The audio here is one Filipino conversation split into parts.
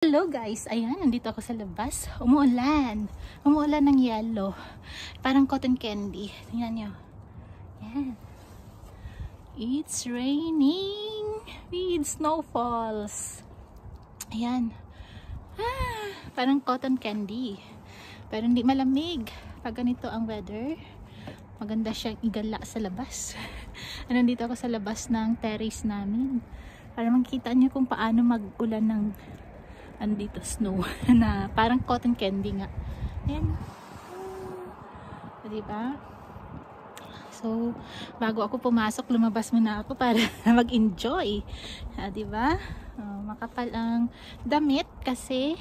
Hello guys, ayan, nandito ako sa labas. Umuulan ng yellow, parang cotton candy. Tingnan nyo, yan, it's raining with snowfalls. Ayan, parang cotton candy, pero hindi malamig. Pag ganito ang weather, maganda siyang igala sa labas. Nandito ako sa labas ng terrace namin para makita nyo kung paano mag-ulan ng andito snow na parang cotton candy nga. Ayan. Diba? So, bago ako pumasok, lumabas muna ako para mag-enjoy. Diba? Makapal ang damit kasi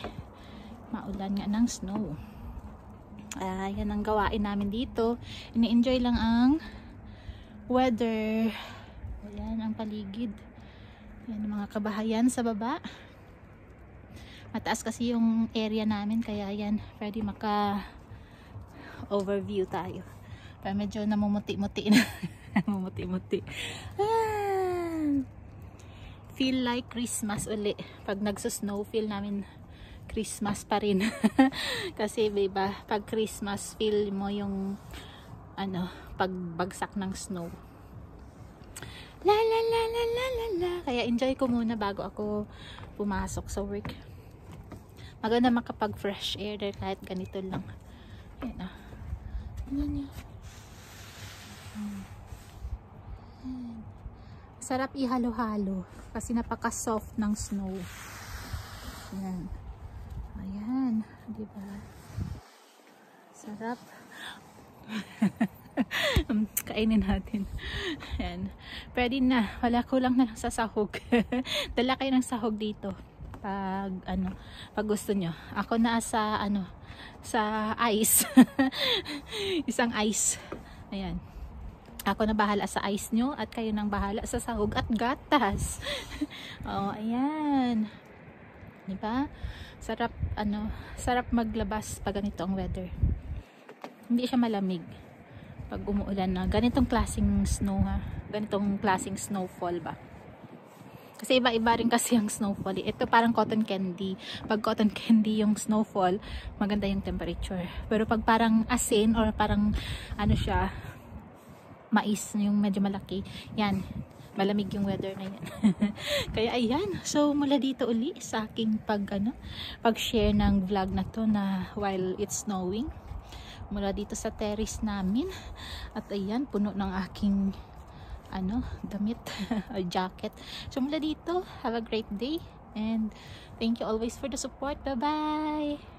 maulan nga ng snow. Yan ang gawain namin dito. Ini-enjoy lang ang weather. Ayan ang paligid. Yan ang mga kabahayan sa baba. Mataas kasi yung area namin, kaya yan, pwede maka overview tayo. Pero medyo namumuti-muti na. Namumuti-muti. Feel like Christmas uli. Pag nagsusnow, feel namin Christmas pa rin. Kasi diba, pag Christmas, feel mo yung pagbagsak ng snow. La la la la la la la. Kaya enjoy ko muna bago ako pumasok sa work. Maganda makapag fresh air there kahit ganito lang. Ayan Ayan. Sarap ihalo-halo kasi napaka soft ng snow. Ayan. Ayan, di ba? Sarap. Kainin natin. Ayan. Pwede na. Wala, kulang na lang sa sahog. Dala kayo ng sahog dito. Pag gusto nyo. Ako na sa sa ice. Isang ice. Ayan. Ako na bahala sa ice nyo at kayo nang bahala sa sahog at gatas. Ayan. Diba? Sarap sarap maglabas pag ganito ang weather. Hindi siya malamig pag umuulan na. Ganitong klaseng snow ha. Ganitong klaseng snowfall ba? Kasi iba-iba rin kasi ang snowfall. Ito parang cotton candy. Pag cotton candy yung snowfall, maganda yung temperature. Pero pag parang asin or parang siya, mais yung medyo malaki, yan, malamig yung weather na yan. Kaya ayan. So mula dito uli sa aking pag-share ng vlog na to na while it's snowing. Mula dito sa terrace namin. At ayan, puno ng aking damit or jacket. So mula dito, have a great day and thank you always for the support. Bye bye.